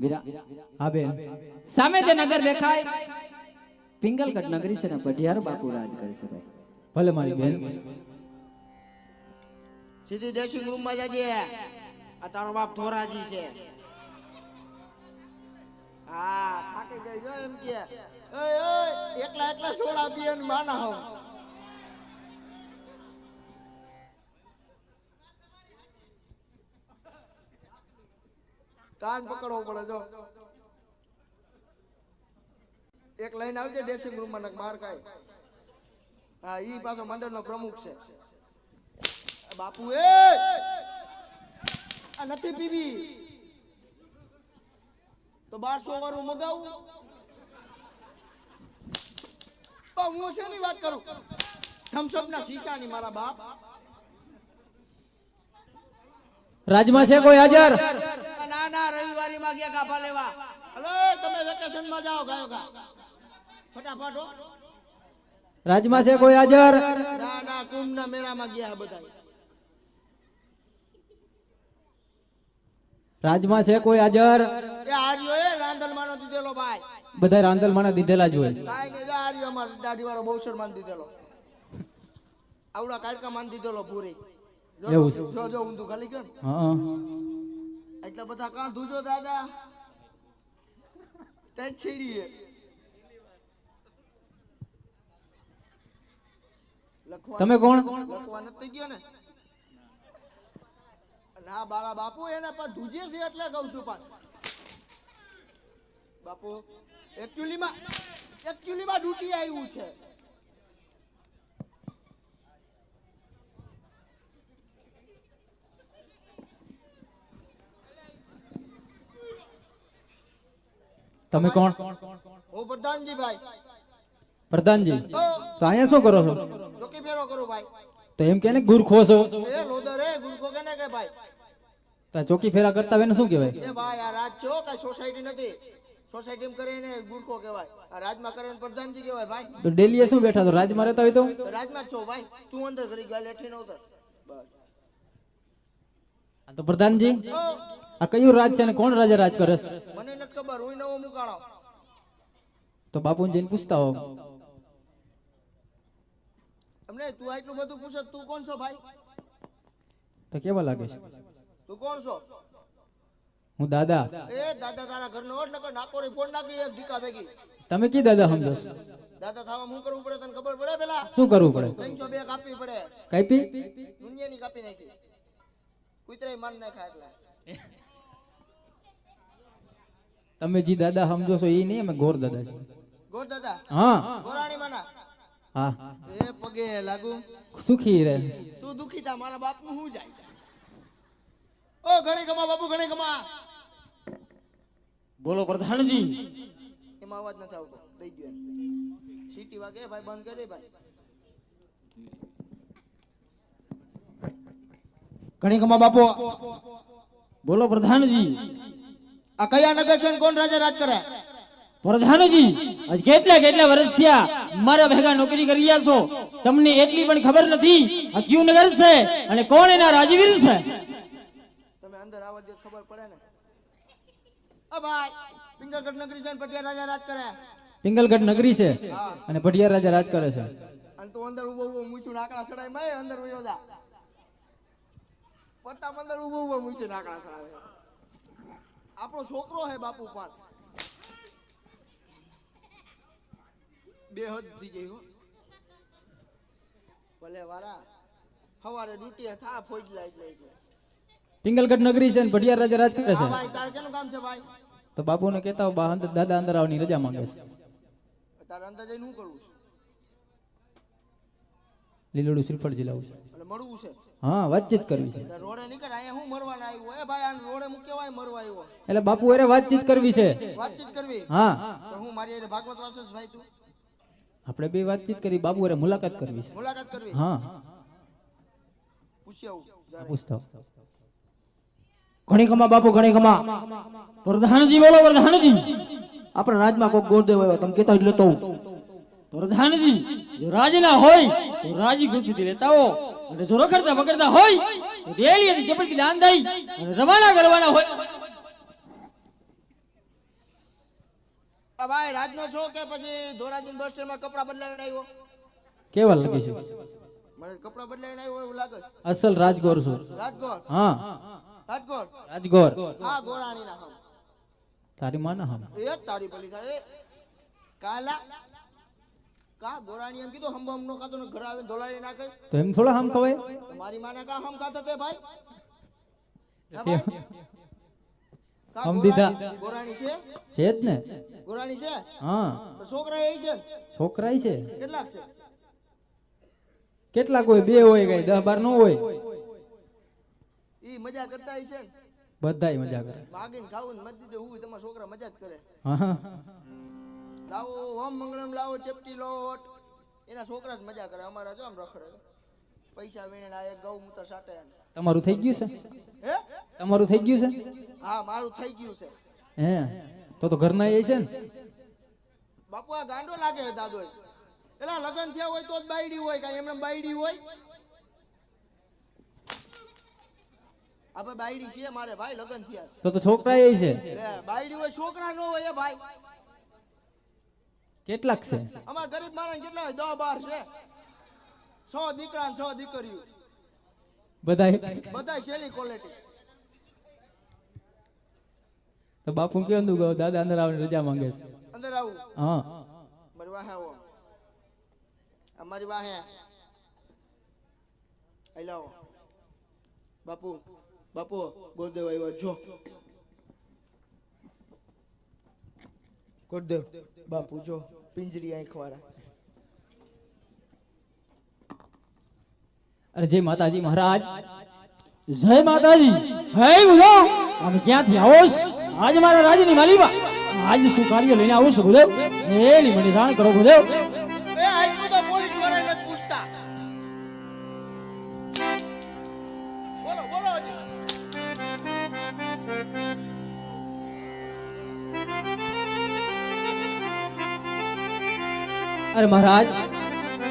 વીરા હા બેન સામે જે નગર દેખાય પિંગલગઢ નગરી છે ને પઢિયાર બાપુ રાજ કરે છે ભાઈ. ભલે મારી બેન. સીધી ડ્રેસિંગ રૂમ માં જાજે. આ તારો બાપ ધોરાજી છે. હા થાકી ગઈ જો એમ કે ઓય ઓય એકલા એકલા સોડા પીએ ને માના હો. કાન પકડવો પડે જો. એક લાઈન આવજે ડ્રેસિંગ રૂમ માં માર કાય. હા ઈ પાછો મંડળ નો પ્રમુખ છે. બાપુ એ આ નથી પીવી તો 1200 વાળું મગાવું. હું શેની વાત કરું? થમ્સઅપ ના શીશા ની મારા બાપ. રાજમાં છે કોઈ હાજર? ના ના રવિવારી માં ગયા ગાભા લેવા. હલો તમે વેકેશન માં જાઓ ગાયો ગા ફટાફટ હો. રાજમાં છે કોઈ હાજર? ના ના કુંભ ના મેળા માં ગયા બધા. રાજમાં છે કોઈ હાજર? એ આર્યો એ રાંદલ માનો દીધેલો ભાઈ. બધા રાંધલ માણા દીધેલા જ હોય. કાઈ ને આર્યો અમાર દાઢી વાળો બહુસર માન દીધેલો. આવડા કાળકા માન દીધેલો પૂરી. એવું છે. જો જો ઊંધું ખાલી ગયો ને. હા એટલા બધા કાં ધૂજો દાદા ટેટ છેડીએ. તમે કોણ? લખવા નથી ગયો ને. ના બાળા બાપુ એને પણ ધૂજે છે એટલે કહું છું. પણ બાપુ એકચ્યુઅલી માં ડ્યુટી આવ્યું છે. તમે કોણ? હું પ્રધાનજી ભાઈ. પ્રધાનજી તો અહીંયા શું કરો છો? ચોકી ફેરો કરું ભાઈ. તો એમ કે ને ગુરખો છો? એ લોદર એ ગુરખો કેને કે ભાઈ? તો ચોકી ફેરા કરતા હોય ને શું કહેવાય? એ ભાઈ આ રાજ છે હો, કઈ સોસાયટી નથી. સોસાયટીમાં કરે ને ગુરખો કહેવાય. આ રાજમાં કરે ને પ્રધાનજી કહેવાય ભાઈ. તો ડેલી શું બેઠા તો રાજમાં રહેતા હોય તો? રાજમાં જ છો ભાઈ. તું અંદર કરી ગયા લેઠી નો ઉતર. બસ આ તો પ્રધાનજી આ કયું રાજ છે ને કોણ રાજા રાજ કરે છે? મને નથી ખબર. હું નવો મુકાણો. તો બાપુને જઈને પૂછતા હો. અમને તું આટલું બધું પૂછે તું કોણ છો ભાઈ? તો કેવા લાગે છે? તું કોણ છો? હું દાદા. એ દાદા તારા ઘરનો ઓટ નકર નાકોરી ફોન નાખી એક ઢીકા ભેગી. તમે કી દાદા સમજો છો? દાદા થાવા શું કરવું પડે તને ખબર પડે? પેલા શું કરવું પડે? 302 કાપવી પડે. કાપી? દુનિયાની કાપી નાખી. કુતરાય માર નાખા એટલે. તમે જી દાદા સમજો છો એ નહીં, અમે ગોર દાદા છે. ગોર દાદા? હા ગોરાણી માના? હા. એ પગે લાગુ. સુખી રહે. તું દુખી તા મારા બાપ નું શું જાય? ઓ ઘણી કમા બાપુ ઘણી કમા. બોલો પ્રધાનજી. એમાં અવાજ નથી આવતો. દઈ ગયો સીટી વાગે ભાઈ બંધ કરે ભાઈ. ઘણી કમા બાપુ. બોલો પ્રધાનજી. આ કયા નગર છે કોણ રાજા રાજ કરે? પ્રધાનજી આજ કેટલા વર્ષ થયા મારા ભેગા નોકરી કરી રહ્યા છો, તમને એટલી પણ ખબર નથી આ કયું નગર છે અને કોણ એના રાજવીર છે? તમે અંદર આવવા દે ખબર પડે ને. અ ભાઈ પિંગલગઢ નગરી છે ને પટિયા રાજા રાજ કરે. પિંગલગઢ નગરી છે અને પઢિયાર રાજા રાજ કરે છે. અને તું અંદર ઉભો મૂછું નાકડા સડાય ભાઈ અંદર વયો જા. પટ્ટા અંદર ઉભો મૂછું નાકડા સડાવે. આપણો છોકરો હે બાપુ પણ બે હદ થઈ ગઈ હો. ભલે વારા હવારે ડ્યુટી થા ફોજ એટલે પિંગલગઢ નગરી છે ને પઢિયાર રાજા રાજ કરે છે. હા ભાઈ તારે કેનું કામ છે ભાઈ? તો બાપુને કહેતા હો, દાદા અંદર આવવાની રજા માંગે છે. તારે અંદર જઈને શું કરવું છે? લીલોડું શ્રીફળ જિલ્લાવું છે. એટલે મળવું છે? હા વાતચીત કરવી છે. રોડે નીકળ. અહીંયા હું મરવાના આવ્યો? એ ભાઈ આ રોડે હું કેવાય મરવા આવ્યો? એટલે બાપુ અરે વાતચીત કરવી છે. વાતચીત કરવી? હા તો હું મારી અરે ભાગવત વાસસ ભાઈ તું? આપણે બે વાતચીત કરી. બાપુ અરે મુલાકાત કરવી છે. મુલાકાત કરવી? હા પૂછી આવું. પૂછતા ઘણી કમા બાપુ ઘણી કમા. પ્રધાનજી બોલો પ્રધાનજી. આપણા રાજમાં કોઈ ગોરદેવ આવ્યો તમે કેતા એટલે તો પ્રધાનજી જો રાજના હોય તો રાજી ખુશીથી લેતા હો, અને જો રખડતા પકડતા હોય તો રેલીથી ચપડકી દાન દઈ અને રવાના કરવાના હોય. આ ભાઈ રાજનો છો કે પછી ધોરાજી બસ સ્ટેન્ડમાં કપડા બદલાવીને આવ્યો? કેવા લાગે છે? મને કપડા બદલાવીને આવ્યો એવું લાગે છે. અસલ રાજગોર છું. રાજકોટ? હા રાજકોટ? રાજગોર. હા, ગોરાણી ના હમ. તારી માના હમ. એ જ તારી ભલી થાય. એ કાલા કા ગોરાણી એમ કીધું હમ નો કાતો ઘર આવીને ધોલાડી નાખે. તો એમ થોડા હમ ખવાય? મારી માને કા હમ ખાતા તે ભાઈ? હે કેમ? ભાઈ? કા હમ દીધા. ગોરાણી છે? છે જ ને. ગોરાણી છે? હા તો છોકરા એ છે? છોકરા છે. કેટલાક છે? કેટલાક હોય? 2 હોય, કઈ 10 12 નો હોય. ઈ મજા કરતા હશે ને? બધાય મજા કરે. માગીને ખાવું ને મત દીધે હું તમારા છોકરા મજા જ કરે. હા હા. લાવો ઓમ મંગળમ લાવો ચપટી લોટ, એના છોકરા જ મજા કરે. અમારા જો આમ રખડે પૈસા વીણે આ એક ગૌમૂત્ર સાટે. તમારું થઈ ગયું છે? હે? તમારું થઈ ગયું છે? હા, મારું થઈ ગયું છે. હે તો ઘરના એ છે ને. બાપુ આ ગાંડો લાગે છે દાદો. એલા લગન થયા હોય તો જ બાયડી હોય, કાઈ એમને બાયડી હોય? આપણે બાયડી છે મારે ભાઈ, લગન થયા તો છોકરા એ છે. છે. બાયડી હોય છોકરા નો હોય એ ભાઈ. કેટલાક છે? અમારા ગરીબ માણસ કેટલા હોય? 10 12 છે. 100 દીકરા ને 100 દીકરીઓ. બધાય સેલી ક્વોલિટી. તો બાપુ કેવું ગયો? દાદા અંદર આવીને રજા માંગે છે. અંદર આવું? હા મારી વાહે આવો. અમારી વાહે આઈ લાવો. બાપુ બાપુ ગોરદેવ આવ્યો જો. ગોરદેવ બાપુ જો પિંજરી આંખ વાળા. અરે જય માતાજી મહારાજ. જય માતાજી. હે ગુરુ, અમે ક્યાંથી આવો છો? આજ મારા રાજની માલીમાં આજ શું કાર્ય લઈને આવો છો ગુરુ? એની મને જાણ કરો ગુરુ. એ આટલું તો પોલીસ વાળા નથી પૂછતા. બોલો બોલો હજી. અરે મહારાજ,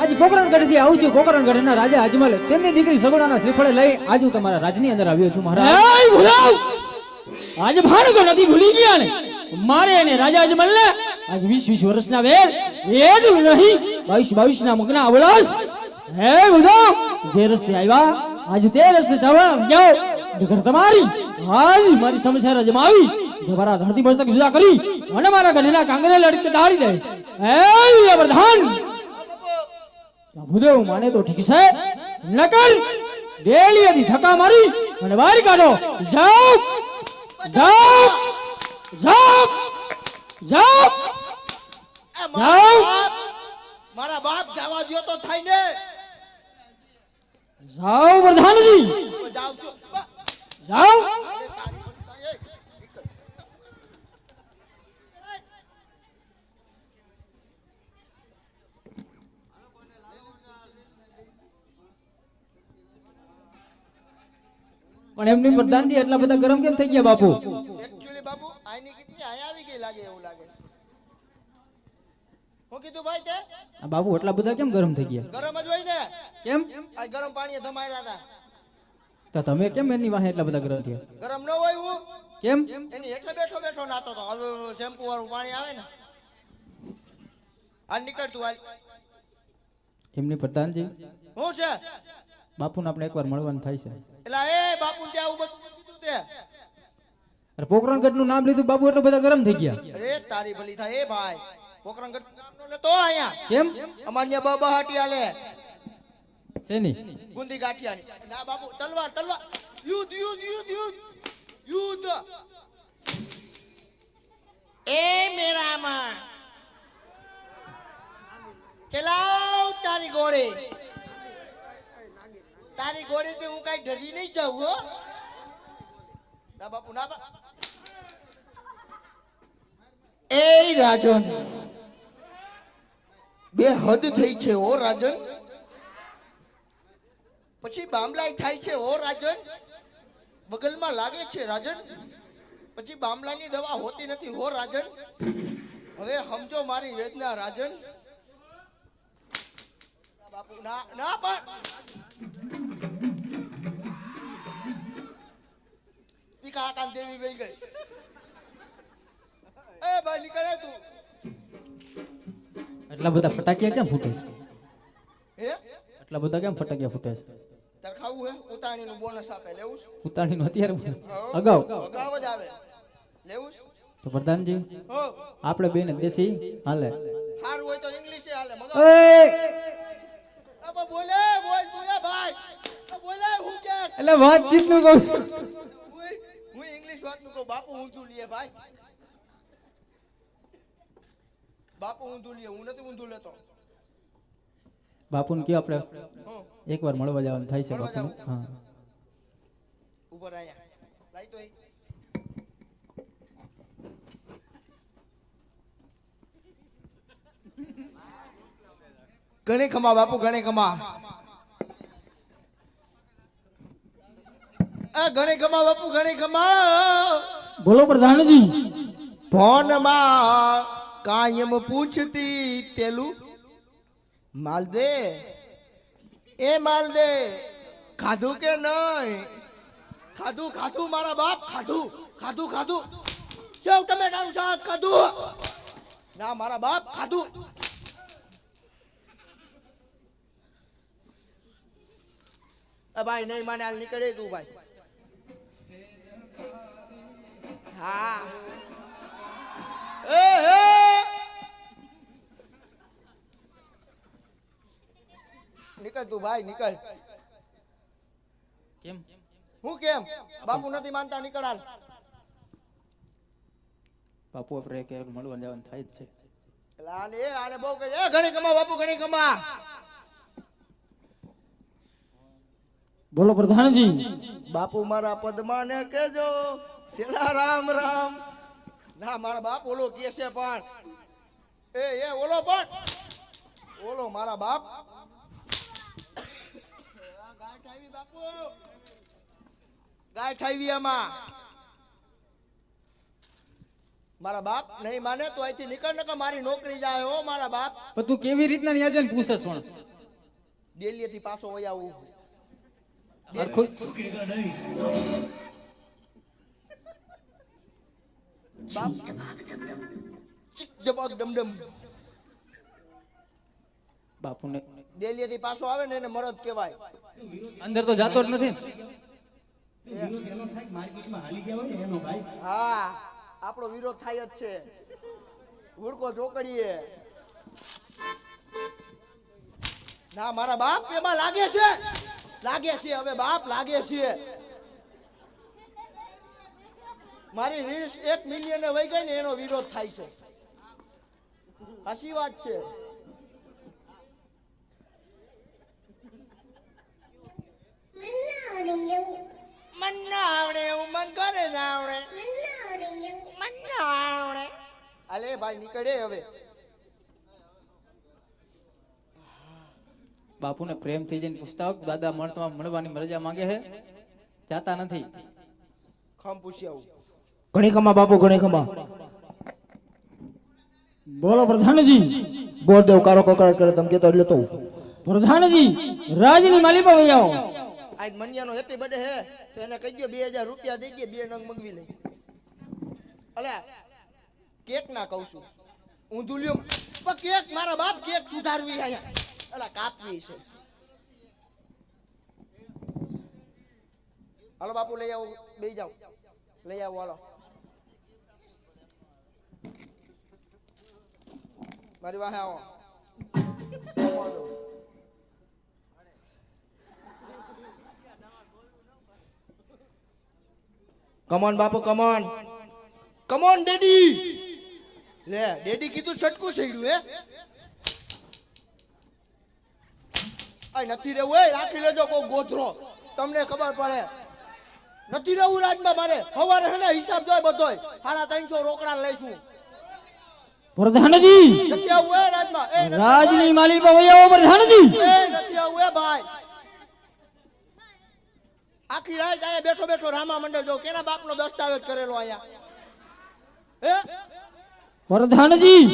આજે પોકરણગઢ થી આવું છું. પોકરણગઢ ના રાજા અજમલ તેમની દીકરી સગુણાના શ્રીફળે લઈ આજુ તમારા રાજની અંદર આવ્યો છું મહારાજ. હે ગુરુ, આજ ભાણકો નથી ભૂલી ગયા ને? મારે અને રાજા અજમલ ને આજ 20 વર્ષના વેર એટલું નહીં 22 ના મગના અવળાસ. હે ગુરુ, જે રસ્તે આવ્યા આજ તે રસ્તે જવા જાઓ. નગર તમારી આજ મારી સમસ્યા રજમાવી તમારા ધરતી મસ્તક જુદા કરી અને મારા ગઢના કાંગરે લડકે ડાળી દે. હે પ્રધાન, ભૂદેવ માને તો ઠીક છે, નકર ડેલીથી ધક્કા મારી અને બહાર કાઢો. જાઓ જાઓ જાઓ જાઓ જાઓ. મારા બાપ જવા દ્યો તો થાય ને. જાઓ પ્રધાનજી, તો જાવ છો. જાઓ. પણ એમની પ્રધાનજી એટલા બધા ગરમ કેમ થઈ ગયા બાપુ? એક્ચ્યુઅલી બાપુ આની કેટલી આયા આવી ગઈ લાગે એવું લાગે. હું કીધું ભાઈ તે? આ બાપુ એટલા બધા કેમ ગરમ થઈ ગયા? ગરમ જ હોય ને. કેમ? આ ગરમ પાણીએ ધમાયરા હતા. તો તમે કેમ એની વાહે એટલા બધા ગરમ થયા? ગરમ ન હોય હું કેમ? એની હેઠે બેઠો બેઠો નાતો તો. હવે શેમ્પુ વાળું પાણી આવે ને. આ નીકળતું હાલ. એમની પ્રધાનજી હું છે? બાપુને આપણે એકવાર મળવાનું થાય છે. એટલે એ બાપુ ત્યાં આવું બધું કીધું તે. અરે પોકરણગઢ નું નામ લીધું બાપુ એટલા બધા ગરમ થઈ ગયા. અરે તારી ભલી થાય એ ભાઈ. પોકરણગઢ નામનો લેતો અહીંયા. કેમ? અમાર ન્યા બહાટી આલે. શેની? ગુંદી ગાંઠિયાની. ના બાપુ તલવાર તલવાર. યુદ્ધ યુદ્ધ યુદ્ધ યુદ્ધ યુદ્ધ. એ મેરામાં ચલાવ તારી ઘોડી. તારી ઘોડીથી હું કઈ ડરી નહીં જાઉં હો. ના બાપુ ના બા. એ રાજન, બે હદ થઈ છે ઓ રાજન. પછી બામલાઈ થાય છે ઓ રાજન. બગલમાં લાગે છે રાજન. પછી બામલાની દવા હોતી નથી હો રાજન. હવે સમજો મારી વેદના રાજન. બાપુ ના ના પણ ઈ કાકા દેવી વહી ગઈ. એ ભાઈ નીકળે તું. એટલા બધા ફટાકિયા કેમ ફૂટે છે? હે એટલા બધા કેમ ફટાકિયા ફૂટે છે? તાર ખાવું હે ઉતાણીનું બોનસ આપે લેવું છે? ઉતાણીનું અત્યારે અગાઉ અગાઉ જ આવે લેવું છે? તો પ્રધાનજી હો આપણે બેને બેસી હાલે. સારું હોય તો ઇંગ્લિશ હાલે મગાવ એ અબ બોલે બોલે ભાઈ બોલે હું કે એટલે વાતચીતનું કહું છું. હું ઇંગ્લિશ વાત નું કહું બાપુ ઊંધું લે ભાઈ બાપુ ઊંધું લે હું નથી ઊંધું લેતો બાપુને કયો આપણે હું એકવાર મળવા જવાનું થાય છે મળવા બાપુને. જવું? હા ઉપર આયા લાઈ તો ઘણી ખમા બાપુ ઘણી ખમા ઘણી ખમા બાપુ ઘણી ખમા બોલો પ્રધાનજી. ફોનમાં કાયમ પૂછતી પેલું માલદે એ માલદે ખાધું કે નહીં ખાધું ખાધું મારા બાપ ખાધું ખાધું ખાધું સેવ ટમેટાનું શાક ખાધું ના મારા બાપ ખાધું ભાઈ નહીં માને હાલ નીકળે તું ભાઈ હા નીકળ તું ભાઈ નીકળ કેમ હું કેમ બાપુ નથી માનતા નીકળ હાલ બાપુ આપણે કે મળવા જવાનું થાય જ છે. એટલે આને બહુ કહે ઘણી કમા બાપુ ઘણી કમા બોલો પ્રધાનજી. બાપુ મારા પદ્માને કેજો સેલા રામ રામ ના મારા બાપ ઓલો કે છે પણ એ ઓલો પણ ઓલો મારા બાપ ગાંઠ આવી બાપુ ગાંઠ આવી આમાં મારા બાપ નહીં માને તો અહીંથી નીકળ ને કે મારી નોકરી જાય હો મારા બાપ પણ તું કેવી રીતના ન્યા જઈને પૂછસ પણ દિલ્હીથી પાછો વઈ આવું હરખું બાપ ચીક જબક ડમડમ બાપુને દિલ્હીથી પાછો આવે ને એને મરદ કહેવાય અંદર તો જાતો જ નથી ને. હા આપણો વિરોધ થાય જ છે હુડકો ચોકડીએ ના મારા બાપ એમાં લાગે છે હવે બાપ લાગે છે મારી રીસ 1 મિલિયન વહી ગઈ ને એનો વિરોધ થાય છે સાચી વાત છે મન ના આવડે એવું મન કરે ના આવડે મન ના આવડે અલે ભાઈ નીકળે હવે બાપુને પ્રેમથી જઈને પૂછતા હોક દાદા મળવાની મરજા માંગે છે જાતા નથી. ખમ પૂછી આવું ઘણી ખમા બાપુ ઘણી ખમા બોલો પ્રધાનજી. ગોરદેવ કારો કકડાટ કરે તમે કેતો એટલે તો પ્રધાનજી રાજની માલિપા વઈ આવો. આજ મનિયાનો હેપી બર્થડે હે તો એને કહી દો 2000 રૂપિયા દઈ દે 2 નંગ મંગવી લઈ અલે કેક ના કહું છું ઊંધું લ્યો પણ કેક મારા બાપ કેક સુધારવી આયા અલા કાપવી છે હાલો બાપુ લઈ આવો બેહી જાઓ લઈ આવો હાલો મારી વાહે આવો કમોન બાપુ કમોન કમોન ડેડી લે ડેડી કીધું છટકું સડ્યું હે આય નથી રહેવું એ રાખી લેજો કોઈ ગોધરો તમને ખબર પડે નથી રહેવું રાજમાં મારે સવારે હે ને હિસાબ જોય બધોય 350 રોકડા લઈશું પ્રધાનજી નથી આવું એ રાજમાં એ નથી રાજની માલિપા વઈ આવો પ્રધાનજી. એ નથી આવું એ ભાઈ આખી રાત આયા બેઠો બેઠો રામા મંડળ જો કેના બાપનો દસ્તાવેજ કરેલો આયા હે પ્રધાનજી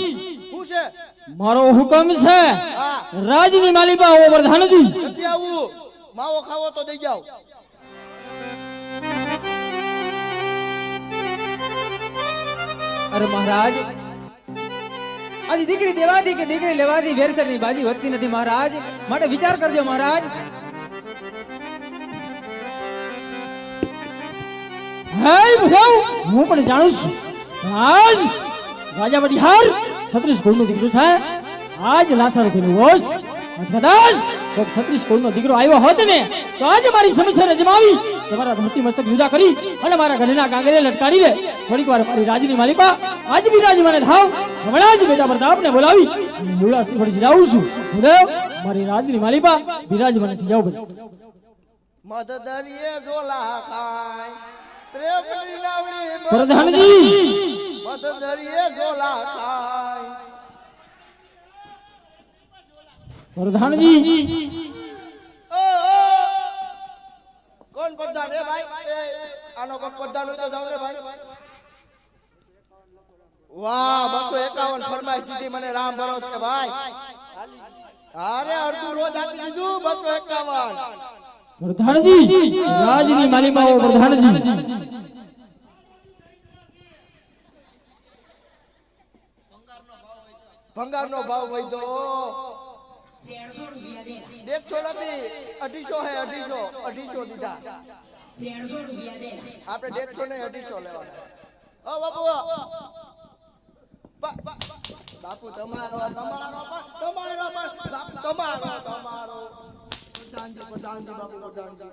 શું છે મારો હુકમ છે હા રાજની માલિપા આવો પ્રધાનજી. નથી આવું માવો ખાવો તો દઈ જાઓ અરે મહારાજ આજે દીકરી દેવાથી કે દીકરી લેવાથી વેરસરની બાજી વધતી નથી મહારાજ, માટે વિચાર કરજો મહારાજ. હે બધાઓ, હું પણ જાણું છું આજ રાજા વડિહાર છત્રીસ કુળનો દીકરો છે. આજ લાસારો થઈને હોશ કદાચ કોઈક છત્રીસ કુળનો દીકરો આવ્યો હોત ને તો આજે મારી સમસ્યા અજમાવી તમારા ધરતી મસ્તક જુદા કરી અને મારા ઘરના કાંગરે લટકાડી દે. થોડીક વાર મારી રાજની માલિકા આજ બિરાજમાને થાવ. હમણાં જ બેટા પ્રતાપને બોલાવી અને મૂળા શ્રીફળ જીરાવું છું. ભૂદેવ, મારી રાજની માલિકા બિરાજમાને થઈ જાવ. મધદરિયે ઝોલા ખાય પ્રેમની લાવણી પ્રધાનજી, મધદરિયે ઝોલા ખાય. પ્રધાનજી, ઓ, કોણ પ્રધાન હે ભાઈ? આનો કોણ પ્રધાન હોય તો જાવ રે ભાઈ. વાહ, 251 ફરમાઈશ દીધી મને રામ ભરોસે ભાઈ. અરે અડધું રોજ આપી દીધું 251. પ્રધાનજી, રાજની માલિકાઓ પ્રધાનજી. ભંગારનો ભાવ વધ્યો 150 નથી, 250 હે. 250 દીધા આપણે 150 ને 250 લેવાના. ઓ બાપુ, બાપુ તમારો પ્રધાનજી બાપુ પ્રધાનજી.